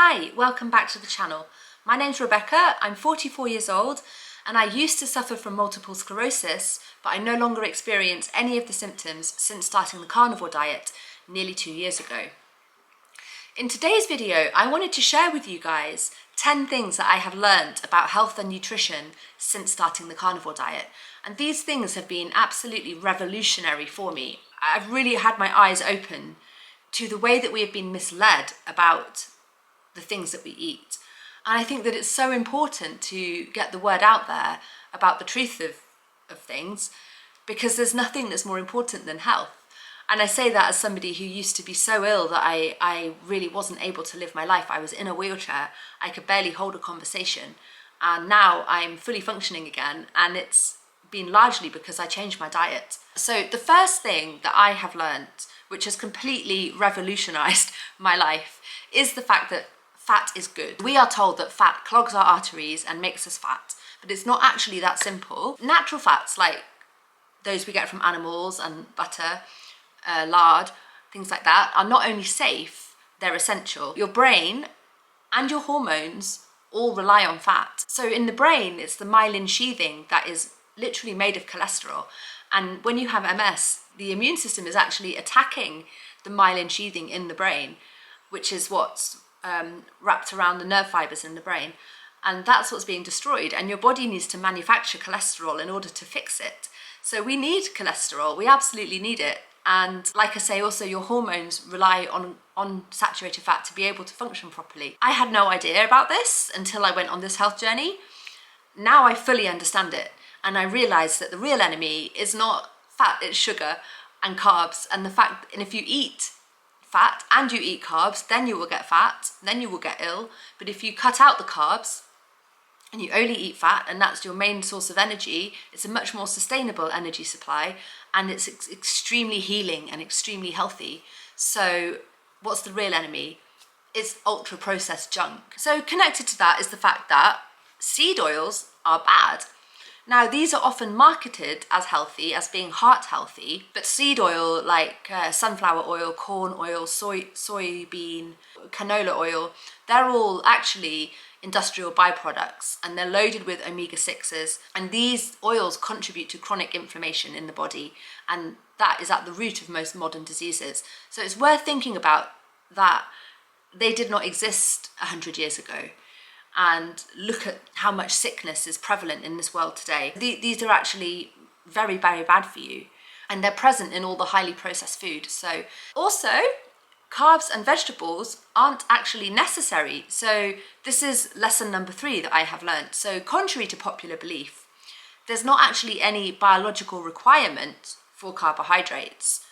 Hi, welcome back to the channel. My name's Rebecca, I'm 44 years old and I used to suffer from multiple sclerosis, but I no longer experience any of the symptoms since starting the carnivore diet nearly 2 years ago. In today's video, I wanted to share with you guys 10 things that I have learned about health and nutrition since starting the carnivore diet. And these things have been absolutely revolutionary for me. I've really had my eyes open to the way that we have been misled about the things that we eat. And I think that it's so important to get the word out there about the truth of things, because there's nothing that's more important than health. And I say that as somebody who used to be so ill that I really wasn't able to live my life. I was in a wheelchair, I could barely hold a conversation, and now I'm fully functioning again, and it's been largely because I changed my diet. So the first thing that I have learned, which has completely revolutionized my life, is the fact that fat is good. We are told that fat clogs our arteries and makes us fat, but it's not actually that simple. Natural fats, like those we get from animals and butter, lard, things like that, are not only safe, they're essential. Your brain and your hormones all rely on fat. So in the brain, it's the myelin sheathing that is literally made of cholesterol. And when you have MS, the immune system is actually attacking the myelin sheathing in the brain, which is what's wrapped around the nerve fibers in the brain. And that's what's being destroyed. And your body needs to manufacture cholesterol in order to fix it. So we need cholesterol, we absolutely need it. And like I say, also your hormones rely on saturated fat to be able to function properly. I had no idea about this until I went on this health journey. Now I fully understand it. And I realized that the real enemy is not fat, it's sugar and carbs. And if you eat fat and you eat carbs, then you will get fat, then you will get ill. But if you cut out the carbs and you only eat fat, and that's your main source of energy, it's a much more sustainable energy supply, and it's extremely healing and extremely healthy. So what's the real enemy? It's ultra processed junk. So connected to that is the fact that seed oils are bad. Now, these are often marketed as healthy, as being heart healthy, but seed oil like sunflower oil, corn oil, soybean, canola oil, they're all actually industrial byproducts, and they're loaded with omega-6s, and these oils contribute to chronic inflammation in the body, and that is at the root of most modern diseases. So it's worth thinking about that. They did not exist 100 years ago. And look at how much sickness is prevalent in this world today. These are actually very, very bad for you. And they're present in all the highly processed food. So also, carbs and vegetables aren't actually necessary. So this is lesson number 3 that I have learned. So contrary to popular belief, there's not actually any biological requirement for carbohydrates.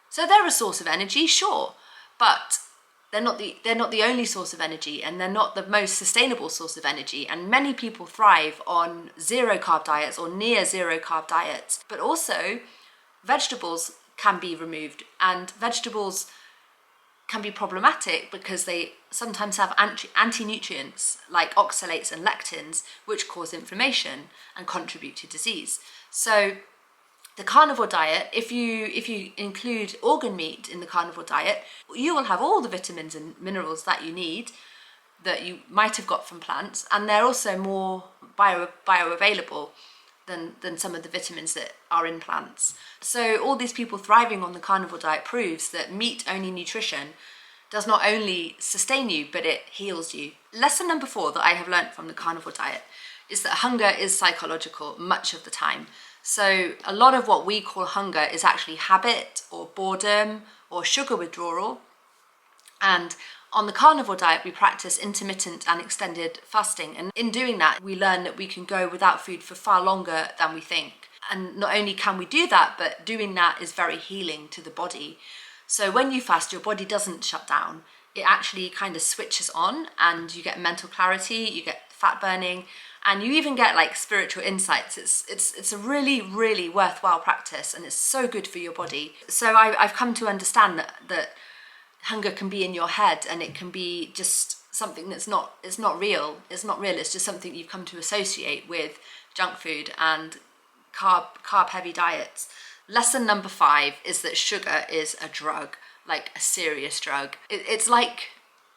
So they're a source of energy, sure, but they're not the only source of energy, and they're not the most sustainable source of energy. And many people thrive on zero carb diets or near zero carb diets. But also, vegetables can be removed, and vegetables can be problematic because they sometimes have anti-nutrients like oxalates and lectins, which cause inflammation and contribute to disease. So the carnivore diet, if you include organ meat in the carnivore diet, you will have all the vitamins and minerals that you need that you might have got from plants, and they're also more bioavailable than some of the vitamins that are in plants. So all these people thriving on the carnivore diet proves that meat-only nutrition does not only sustain you, but it heals you. Lesson number 4 that I have learned from the carnivore diet is that hunger is psychological much of the time. So a lot of what we call hunger is actually habit or boredom or sugar withdrawal. And on the carnivore diet, we practice intermittent and extended fasting. And in doing that, we learn that we can go without food for far longer than we think. And not only can we do that, but doing that is very healing to the body. So when you fast, your body doesn't shut down. It actually kind of switches on, and you get mental clarity, you get fat burning, and you even get like spiritual insights. It's a really, really worthwhile practice, and it's so good for your body. So I've come to understand that hunger can be in your head, and it can be just something that's not real. It's not real. It's just something you've come to associate with junk food and carb heavy diets. Lesson number 5 is that sugar is a drug, like a serious drug. It's like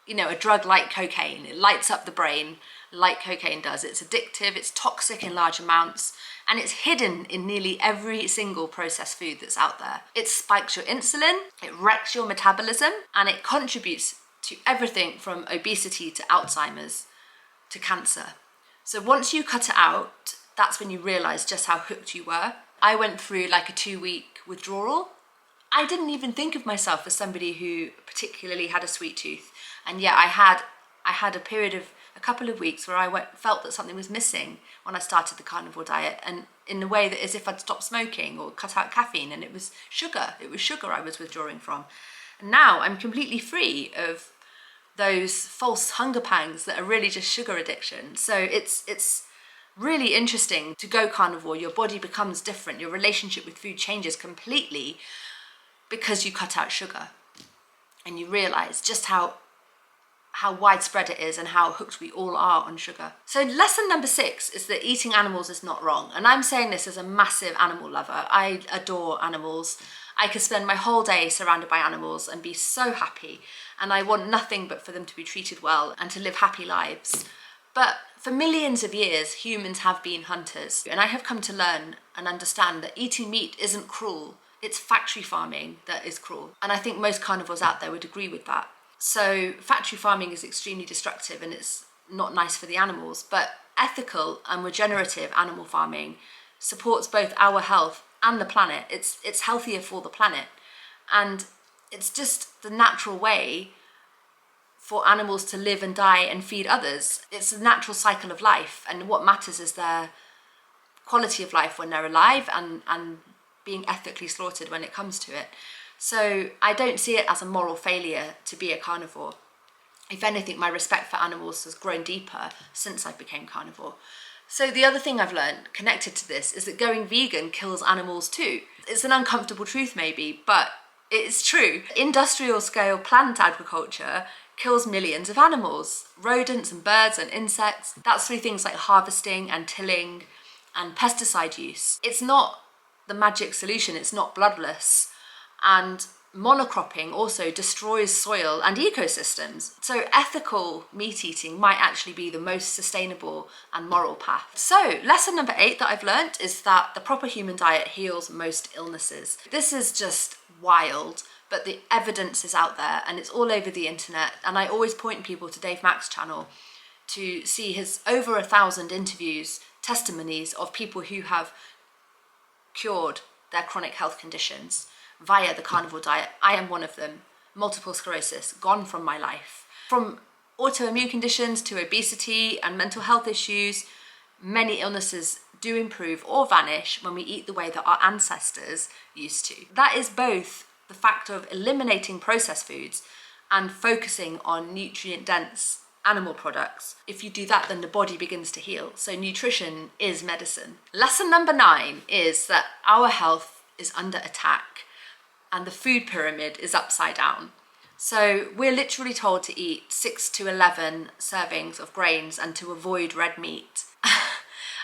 you know, a drug like cocaine. It lights up the brain like cocaine does. It's addictive, it's toxic in large amounts, and it's hidden in nearly every single processed food that's out there. It spikes your insulin, it wrecks your metabolism, and it contributes to everything from obesity to Alzheimer's to cancer. So once you cut it out, that's when you realize just how hooked you were. I went through like a 2-week withdrawal. I didn't even think of myself as somebody who particularly had a sweet tooth. And yet I had a period of a couple of weeks where I felt that something was missing when I started the carnivore diet, and in a way that as if I'd stopped smoking or cut out caffeine, and it was sugar I was withdrawing from. And now I'm completely free of those false hunger pangs that are really just sugar addiction. So it's really interesting to go carnivore. Your body becomes different, your relationship with food changes completely because you cut out sugar, and you realize just how widespread it is and how hooked we all are on sugar. So lesson number 6 is that eating animals is not wrong. And I'm saying this as a massive animal lover. I adore animals. I could spend my whole day surrounded by animals and be so happy. And I want nothing but for them to be treated well and to live happy lives. But for millions of years, humans have been hunters. And I have come to learn and understand that eating meat isn't cruel. It's factory farming that is cruel. And I think most carnivores out there would agree with that. So factory farming is extremely destructive and it's not nice for the animals, but ethical and regenerative animal farming supports both our health and the planet. It's healthier for the planet, and it's just the natural way for animals to live and die and feed others. It's a natural cycle of life, and what matters is their quality of life when they're alive and being ethically slaughtered when it comes to it. So I don't see it as a moral failure to be a carnivore. If anything, my respect for animals has grown deeper since I became carnivore. So the other thing I've learned connected to this is that going vegan kills animals too. It's an uncomfortable truth maybe, but it's true. Industrial scale plant agriculture kills millions of animals, rodents and birds and insects. That's through things like harvesting and tilling and pesticide use. It's not the magic solution, it's not bloodless. And monocropping also destroys soil and ecosystems. So ethical meat eating might actually be the most sustainable and moral path. So lesson number 8 that I've learned is that the proper human diet heals most illnesses. This is just wild, but the evidence is out there and it's all over the internet. And I always point people to Dave Mack's channel to see his over 1,000 interviews, testimonies of people who have cured their chronic health conditions via the carnivore diet. I am one of them. Multiple sclerosis, gone from my life. From autoimmune conditions to obesity and mental health issues, many illnesses do improve or vanish when we eat the way that our ancestors used to. That is both the fact of eliminating processed foods and focusing on nutrient-dense animal products. If you do that, then the body begins to heal. So nutrition is medicine. Lesson number 9 is that our health is under attack and the food pyramid is upside down. So we're literally told to eat 6 to 11 servings of grains and to avoid red meat.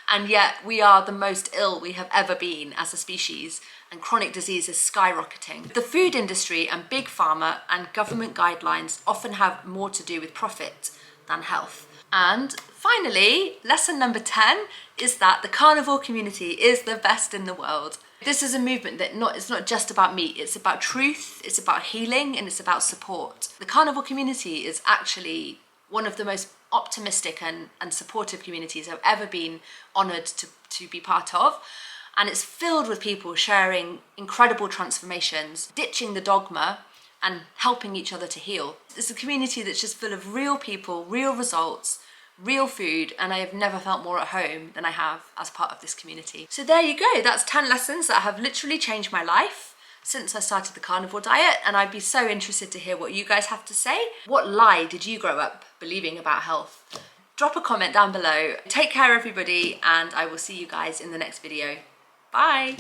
And yet we are the most ill we have ever been as a species, and chronic disease is skyrocketing. The food industry and big pharma and government guidelines often have more to do with profit than health. And finally, lesson number 10 is that the carnivore community is the best in the world. This is a movement that it's not just about meat, it's about truth, it's about healing, and it's about support. The carnivore community is actually one of the most optimistic and supportive communities I've ever been honoured to be part of. And it's filled with people sharing incredible transformations, ditching the dogma and helping each other to heal. It's a community that's just full of real people, real results, real food, and I have never felt more at home than I have as part of this community. So there you go, that's 10 lessons that have literally changed my life since I started the carnivore diet, and I'd be so interested to hear what you guys have to say. What lie did you grow up believing about health? Drop a comment down below. Take care everybody, and I will see you guys in the next video. Bye!